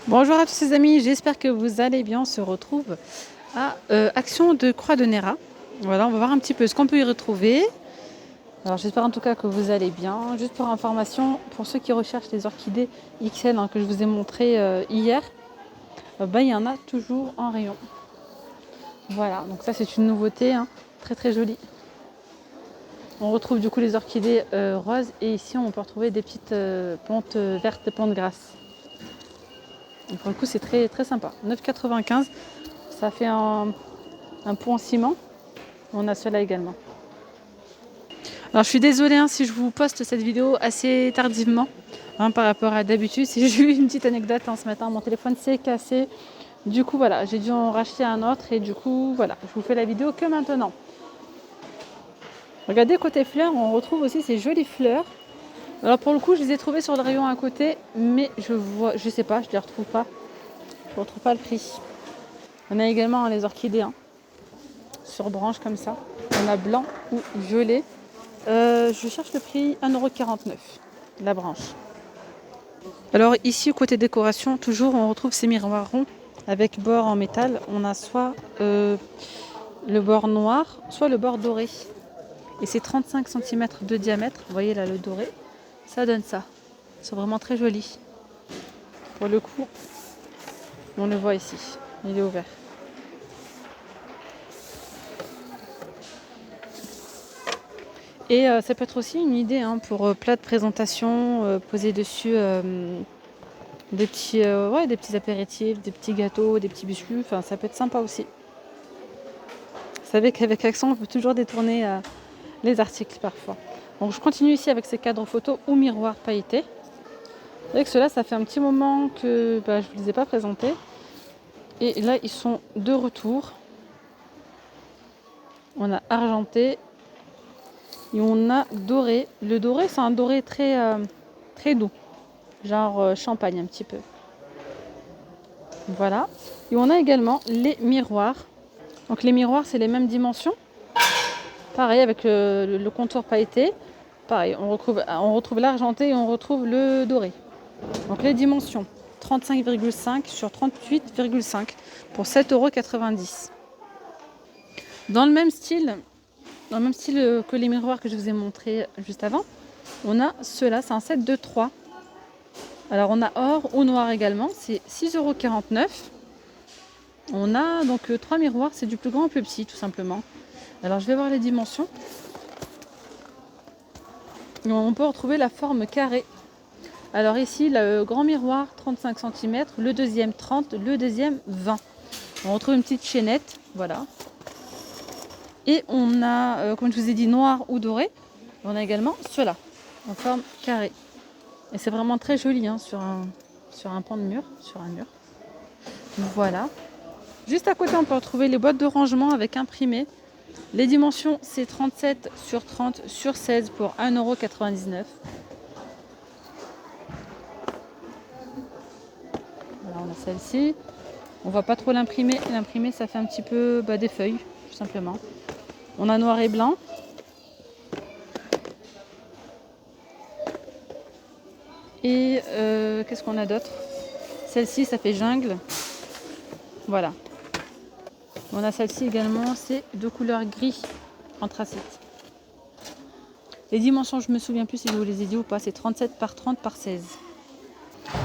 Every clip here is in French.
Bonjour à tous les amis, j'espère que vous allez bien. On se retrouve à Action de Croix de Néra. Voilà, on va voir un petit peu ce qu'on peut y retrouver. Alors j'espère en tout cas que vous allez bien. Juste pour information, pour ceux qui recherchent les orchidées XL que je vous ai montré hier, il y en a toujours en rayon. Voilà, donc ça c'est une nouveauté, très très jolie. On retrouve du coup les orchidées roses et ici on peut retrouver des petites plantes vertes, des plantes grasses. Et pour le coup c'est très très sympa. 9,95 €. Ça fait un pont en ciment. On a cela également. Alors je suis désolée si je vous poste cette vidéo assez tardivement par rapport à d'habitude. Si j'ai eu une petite anecdote ce matin, mon téléphone s'est cassé. Du coup voilà, j'ai dû en racheter un autre et du coup voilà, je vous fais la vidéo que maintenant. Regardez côté fleurs, on retrouve aussi ces jolies fleurs. Alors pour le coup, je les ai trouvées sur le rayon à côté, mais je sais pas, je les retrouve pas. Je retrouve pas le prix. On a également les orchidées sur branche comme ça. On a blanc ou violet. Je cherche le prix 1,49 € la branche. Alors ici, côté décoration, toujours on retrouve ces miroirs ronds avec bord en métal. On a soit le bord noir, soit le bord doré. Et c'est 35 cm de diamètre. Vous voyez là le doré, ça donne ça. C'est vraiment très joli. Pour le coup, on le voit ici, il est ouvert. Et ça peut être aussi une idée pour plat de présentation, poser dessus des petits apéritifs, des petits gâteaux, des petits biscuits. Enfin, ça peut être sympa aussi. Vous savez qu'avec Accent, on peut toujours détourner les articles parfois. Donc je continue ici avec ces cadres photos ou miroirs pailletés. Avec ceux-là, ça fait un petit moment que je ne vous les ai pas présentés. Et là, ils sont de retour. On a argenté et on a doré. Le doré, c'est un doré très, très doux, genre champagne un petit peu. Voilà. Et on a également les miroirs. Donc les miroirs, c'est les mêmes dimensions. Pareil avec le contour pailleté. Pareil, on retrouve l'argenté et on retrouve le doré. Donc les dimensions 35,5 sur 38,5 pour 7,90 €. Dans le même style que les miroirs que je vous ai montré juste avant, on a ceux-là, c'est un set de 3. Alors on a or ou noir également, c'est 6,49 €. On a donc 3 miroirs, c'est du plus grand au plus petit tout simplement. Alors je vais voir les dimensions. On peut retrouver la forme carrée. Alors ici, le grand miroir 35 cm, le deuxième 30, le deuxième 20. On retrouve une petite chaînette, voilà. Et on a, comme je vous ai dit, noir ou doré. On a également cela, en forme carrée. Et c'est vraiment très joli sur un pan de mur, sur un mur. Voilà. Juste à côté, on peut retrouver les boîtes de rangement avec imprimé. Les dimensions, c'est 37 sur 30 sur 16 pour 1,99 €. Voilà, on a celle-ci. On voit pas trop l'imprimer. L'imprimer, ça fait un petit peu des feuilles, tout simplement. On a noir et blanc. Et qu'est-ce qu'on a d'autre? Celle-ci, ça fait jungle. Voilà. On a celle-ci également, c'est de couleur gris anthracite. Les dimensions, je me souviens plus si je vous les ai dit ou pas, c'est 37 par 30 par 16.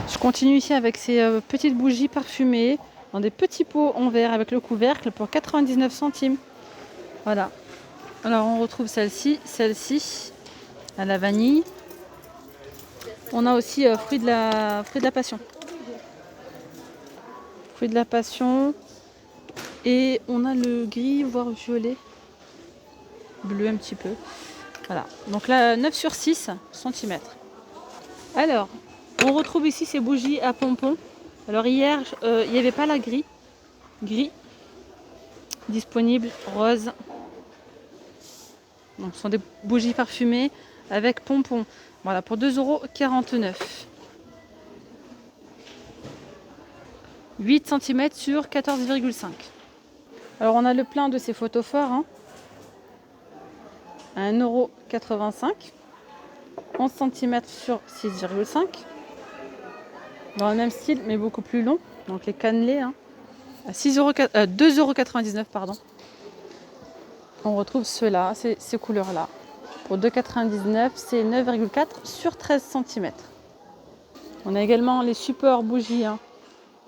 Je continue ici avec ces petites bougies parfumées dans des petits pots en verre avec le couvercle pour 99 centimes. Voilà. Alors on retrouve celle-ci à la vanille. On a aussi fruit de la passion. Fruit de la passion. Et on a le gris, voire violet. Bleu un petit peu. Voilà. Donc là, 9 sur 6 cm. Alors, on retrouve ici ces bougies à pompons. Alors hier, il n'y avait pas la gris. Disponible, rose. Donc ce sont des bougies parfumées avec pompons. Voilà, pour 2,49 €. 8 cm sur 14,5. Alors on a le plein de ces photophores à 1,85 €. 11 cm sur 6,5. dans le même style, mais beaucoup plus long. Donc les cannelés, hein, à 2,99 €, pardon. On retrouve ceux-là, ces couleurs-là. Pour 2,99 €, c'est 9,4 sur 13 cm. On a également les supports bougies, hein,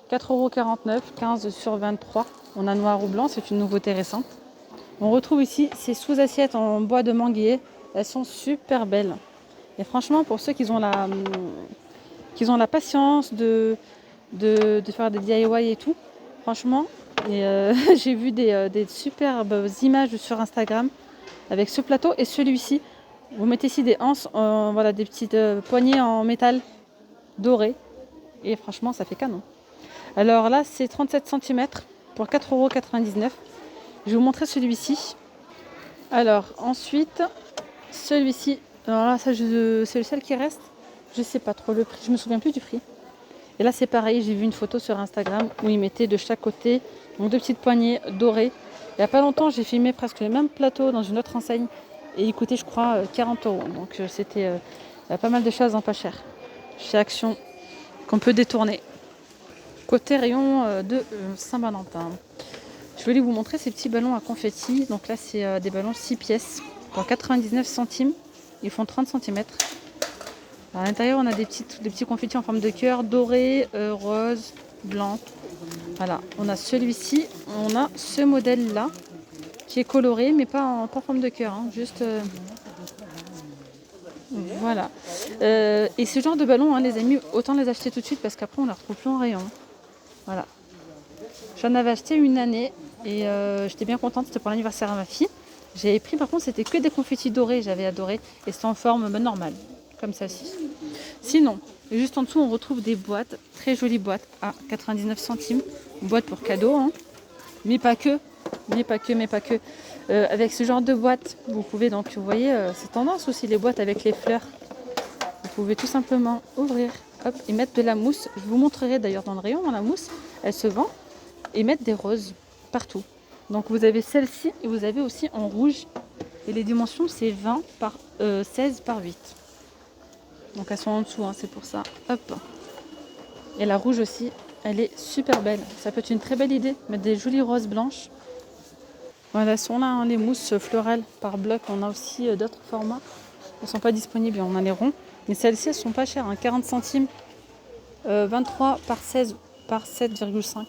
4,49 €, 15 sur 23. On a noir ou blanc, c'est une nouveauté récente. On retrouve ici ces sous-assiettes en bois de manguier. Elles sont super belles. Et franchement, pour ceux qui ont la patience de faire des DIY et tout, franchement, j'ai vu des superbes images sur Instagram avec ce plateau et celui-ci. Vous mettez ici des anses, voilà, des petites poignées en métal doré. Et franchement, ça fait canon. Alors là, c'est 37 cm pour 4,99 €. Je vais vous montrer celui-ci. Alors ensuite, celui-ci. Alors là, c'est le seul qui reste. Je sais pas trop le prix, je me souviens plus du prix. Et là, c'est pareil, j'ai vu une photo sur Instagram où ils mettaient de chaque côté donc deux petites poignées dorées. Il n'y a pas longtemps, j'ai filmé presque le même plateau dans une autre enseigne et il coûtait, je crois, 40 €. Donc il y a pas mal de choses en pas cher chez Action qu'on peut détourner. Côté rayon de Saint-Valentin. Je voulais vous montrer ces petits ballons à confetti. Donc là, c'est des ballons 6 pièces pour 99 centimes. Ils font 30 cm. À l'intérieur, on a des petits confettis en forme de cœur, doré, rose, blanc. Voilà, on a celui-ci, on a ce modèle-là qui est coloré, mais pas en forme de cœur, hein, juste voilà. Et ce genre de ballon, hein, les amis, autant les acheter tout de suite parce qu'après on ne les retrouve plus en rayon. Voilà. J'en avais acheté une année et j'étais bien contente, c'était pour l'anniversaire à ma fille. J'avais pris, par contre, c'était que des confettis dorés, j'avais adoré, et c'est en forme normale, comme celle-ci. Sinon, juste en dessous, on retrouve des boîtes, très jolies boîtes à 99 centimes, boîte pour cadeau, hein. Mais pas que. Avec ce genre de boîte, vous pouvez donc, vous voyez, c'est tendance aussi les boîtes avec les fleurs. Vous pouvez tout simplement ouvrir, hop, et mettre de la mousse. Je vous montrerai d'ailleurs dans le rayon, la mousse, elle se vend, et mettre des roses partout. Donc vous avez celle-ci et vous avez aussi en rouge. Et les dimensions, c'est 20 par 16 par 8. Donc elles sont en dessous, hein, c'est pour ça. Hop. Et la rouge aussi, elle est super belle. Ça peut être une très belle idée, mettre des jolies roses blanches. Voilà, elles sont là, hein, les mousses florales par bloc. On a aussi d'autres formats. Elles ne sont pas disponibles, on a les ronds. Mais celles-ci, elles sont pas chères, hein, 40 centimes. 23 par 16 par 7,5.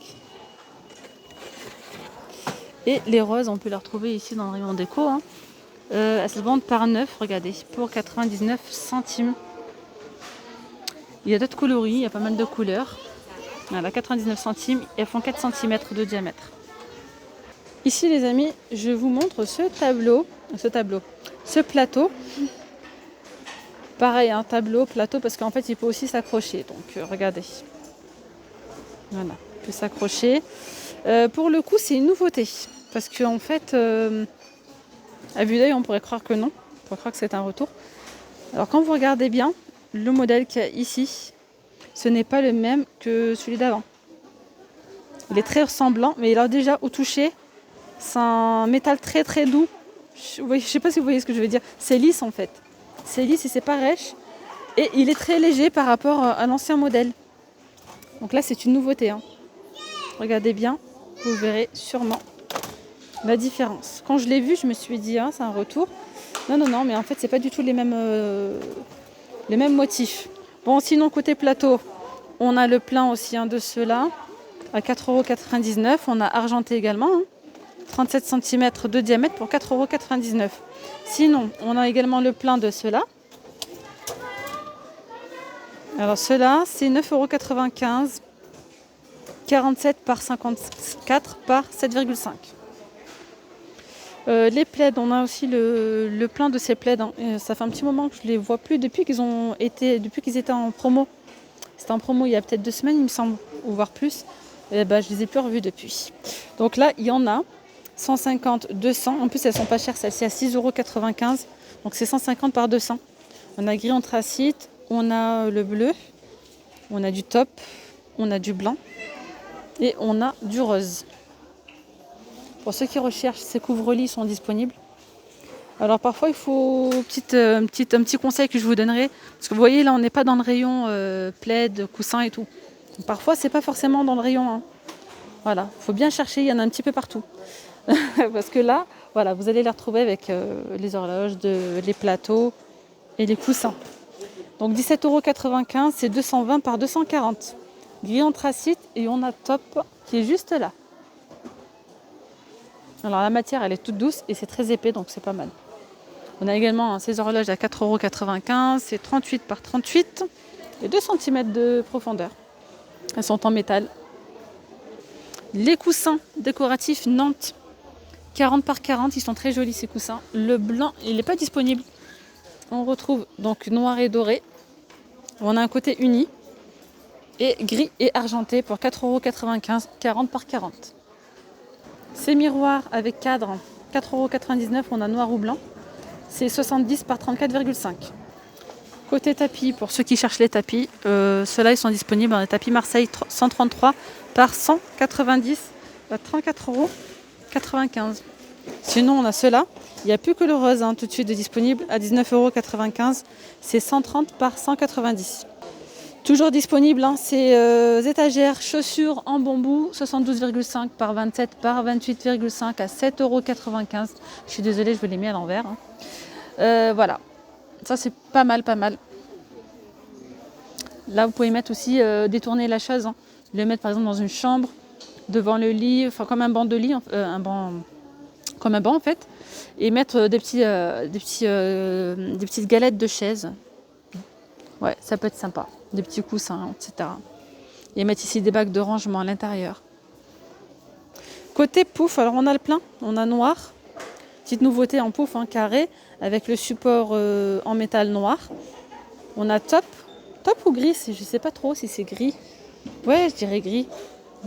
Et les roses, on peut les retrouver ici dans le rayon déco, hein. Elles se vendent par 9, regardez, pour 99 centimes. Il y a d'autres coloris, il y a pas mal de couleurs. Voilà, 99 centimes, elles font 4 cm de diamètre. Ici, les amis, je vous montre ce plateau. Pareil, un tableau, plateau, parce qu'en fait, il peut aussi s'accrocher. Donc, regardez. Voilà, il peut s'accrocher. Pour le coup, c'est une nouveauté. Parce qu'en fait, à vue d'œil, on pourrait croire que non. On pourrait croire que c'est un retour. Alors, quand vous regardez bien, le modèle qu'il y a ici, ce n'est pas le même que celui d'avant. Il est très ressemblant, mais alors déjà, au toucher, c'est un métal très très doux. Je ne sais pas si vous voyez ce que je veux dire. C'est lisse en fait. C'est lisse et c'est pas rêche. Et il est très léger par rapport à l'ancien modèle. Donc là, c'est une nouveauté, hein. Regardez bien, vous verrez sûrement la différence. Quand je l'ai vu, je me suis dit, ah, c'est un retour. Non, mais en fait, c'est pas du tout les mêmes motifs. Bon, sinon, côté plateau, on a le plein aussi, hein, de ceux-là, à 4,99 €. On a argenté également, hein, 37 cm de diamètre pour 4,99 €. Sinon, on a également le plein de ceux-là. Alors, ceux-là, c'est 9,95 €. 47 par 54 par 7,5. Les plaids, on a aussi le plein de ces plaids, hein. Ça fait un petit moment que je les vois plus depuis qu'ils étaient en promo. C'était en promo il y a peut-être 2 semaines, il me semble, ou voire plus. Et ben, je les ai plus revus depuis. Donc là, il y en a 150, 200. En plus, elles sont pas chères. Celle-ci à 6,95 €. Donc c'est 150 par 200. On a gris anthracite, on a le bleu, on a du top, on a du blanc et on a du rose. Pour ceux qui recherchent, ces couvre-lits sont disponibles. Alors parfois il faut un petit conseil que je vous donnerai, parce que vous voyez là on n'est pas dans le rayon plaid, coussin et tout. Parfois c'est pas forcément dans le rayon 1. Voilà, il faut bien chercher, il y en a un petit peu partout. Parce que là, voilà, vous allez les retrouver avec les horloges, les plateaux et les coussins. Donc 17,95 €, c'est 220 par 240. Gris anthracite et on a top qui est juste là. Alors la matière elle est toute douce et c'est très épais donc c'est pas mal. On a également ces horloges à 4,95 €, c'est 38 par 38 et 2 cm de profondeur. Elles sont en métal. Les coussins décoratifs Nantes, 40 par 40, ils sont très jolis ces coussins. Le blanc, il n'est pas disponible. On retrouve donc noir et doré. On a un côté uni. Et gris et argenté pour 4,95 €, 40 par 40. Ces miroirs avec cadre, 4,99 €, on a noir ou blanc. C'est 70 par 34,5. Côté tapis, pour ceux qui cherchent les tapis, ceux-là ils sont disponibles dans les tapis Marseille 133 par 190 à 34,95 €. Sinon on a ceux-là, il n'y a plus que le rose tout de suite de disponible à 19,95 €. C'est 130 par 190. Toujours disponible, ces étagères chaussures en bambou, 72,5 par 27 par 28,5 à 7,95 €. Je suis désolée, je vous l'ai mis à l'envers. Voilà, ça c'est pas mal, pas mal. Là, vous pouvez mettre aussi, détourner la chaise. Le mettre par exemple dans une chambre, devant le lit, enfin comme un banc de lit, comme un banc en fait. Et mettre des petites galettes de chaise. Ouais, ça peut être sympa. Des petits coussins, etc. Et mettre ici des bacs de rangement à l'intérieur. Côté pouf, alors on a le plein, on a noir. Petite nouveauté en pouf, carré, avec le support en métal noir. On a top ou gris, je ne sais pas trop si c'est gris. Ouais, je dirais gris.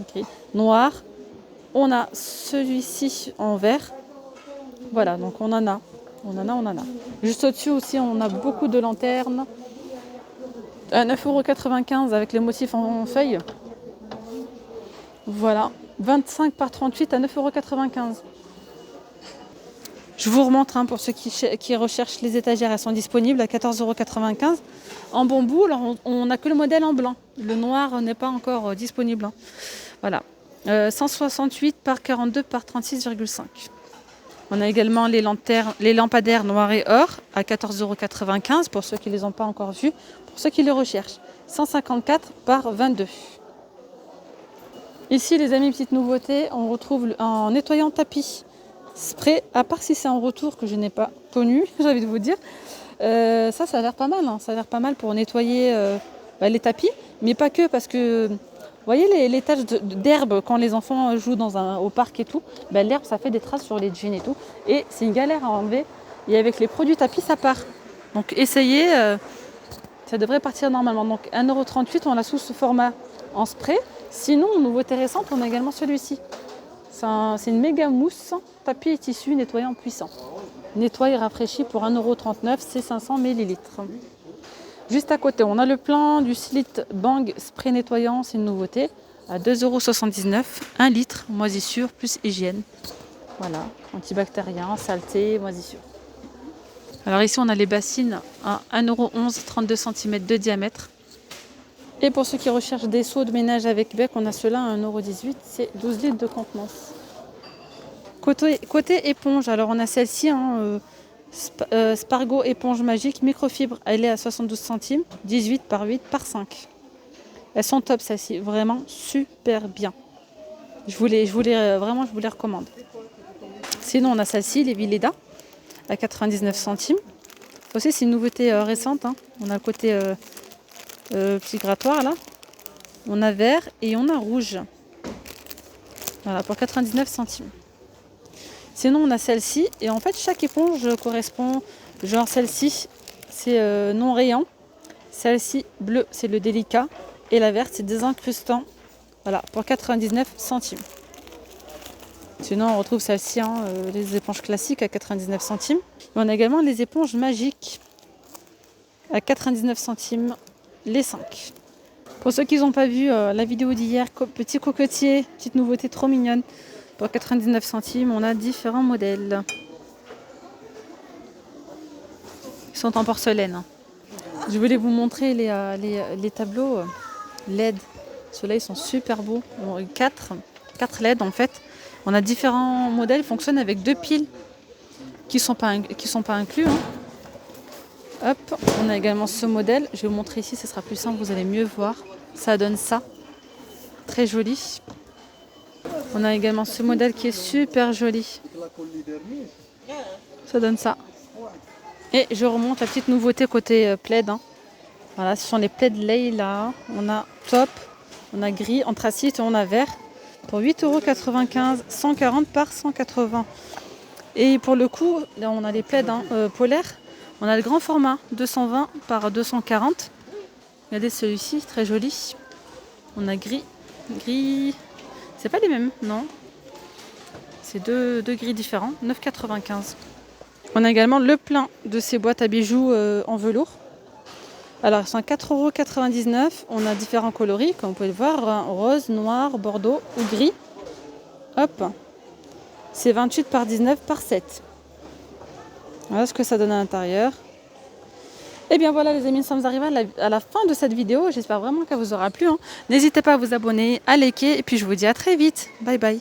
Okay. Noir. On a celui-ci en vert. Voilà, donc on en a. Juste au-dessus aussi, on a beaucoup de lanternes. À 9,95 € avec les motifs en feuilles. Voilà, 25 par 38 à 9,95 €. Je vous remontre pour ceux qui recherchent les étagères, elles sont disponibles à 14,95 € en bambou. Alors on n'a que le modèle en blanc, le noir n'est pas encore disponible. Voilà, 168 par 42 par 36,5. On a également les lampadaires noirs et or à 14,95 € pour ceux qui ne les ont pas encore vus, pour ceux qui les recherchent. 154 par 22. Ici les amis, petite nouveauté, on retrouve en nettoyant tapis spray, à part si c'est en retour que je n'ai pas connu, j'ai envie de vous dire. Ça a l'air pas mal, ça a l'air pas mal pour nettoyer les tapis, mais pas que, parce que vous voyez les taches d'herbe quand les enfants jouent au parc et tout, l'herbe ça fait des traces sur les jeans et tout, et c'est une galère à enlever, et avec les produits tapis ça part. Donc essayez, ça devrait partir normalement. Donc 1,38 €, on l'a sous ce format en spray. Sinon, nouveauté récente, on a également celui-ci. C'est une méga mousse, tapis et tissu nettoyant puissant. Nettoie et rafraîchit pour 1,39 €, c'est 500 ml. Juste à côté, on a le plein du Slite Bang spray nettoyant, c'est une nouveauté, à 2,79 €, 1 litre, moisissure plus hygiène. Voilà, antibactérien, saleté, moisissure. Alors ici, on a les bassines à 1,11 €, 32 cm de diamètre. Et pour ceux qui recherchent des seaux de ménage avec bec, on a ceux-là à 1,18 €, c'est 12 litres de contenance. Côté éponge, alors on a celle-ci, Spargo éponge magique microfibre, elle est à 72 centimes, 18 par 8 par 5. Elles sont top celles-ci, vraiment super bien. Je vous les recommande. Sinon on a celle-ci, les Villeda, à 99 centimes. Aussi c'est une nouveauté récente, on a le côté petit grattoir là. On a vert et on a rouge. Voilà, pour 99 centimes. Sinon, on a celle-ci. Et en fait, chaque éponge correspond. Genre, celle-ci, c'est non rayant. Celle-ci, bleu, c'est le délicat. Et la verte, c'est désincrustant. Voilà, pour 99 centimes. Sinon, on retrouve celle-ci, les éponges classiques à 99 centimes. Et on a également les éponges magiques à 99 centimes, les 5. Pour ceux qui n'ont pas vu la vidéo d'hier, petit cocotier, petite nouveauté trop mignonne. Pour 99 centimes, on a différents modèles. Ils sont en porcelaine, hein. Je voulais vous montrer les tableaux LED. Ceux-là, ils sont super beaux. 4 LED en fait. On a différents modèles. Ils fonctionnent avec 2 piles qui sont pas inclus, hein. Hop, on a également ce modèle. Je vais vous montrer ici, ce sera plus simple, vous allez mieux voir. Ça donne ça. Très joli. On a également ce modèle qui est super joli. Ça donne ça. Et je remonte la petite nouveauté côté plaid, hein. Voilà, ce sont les plaids Leila. On a top, on a gris, anthracite et on a vert. Pour 8,95 €, 140 par 180. Et pour le coup, là on a les plaids, hein, polaires. On a le grand format, 220 par 240. Regardez celui-ci, très joli. On a gris. C'est pas les mêmes, non. C'est deux gris différents, 9,95 €. On a également le plein de ces boîtes à bijoux en velours. Alors, ils sont à 4,99 €. On a différents coloris, comme vous pouvez le voir, hein, rose, noir, bordeaux ou gris. Hop, c'est 28 par 19 par 7. Voilà ce que ça donne à l'intérieur. Et bien voilà les amis, nous sommes arrivés à la fin de cette vidéo. J'espère vraiment qu'elle vous aura plu, hein. N'hésitez pas à vous abonner, à liker et puis je vous dis à très vite. Bye bye.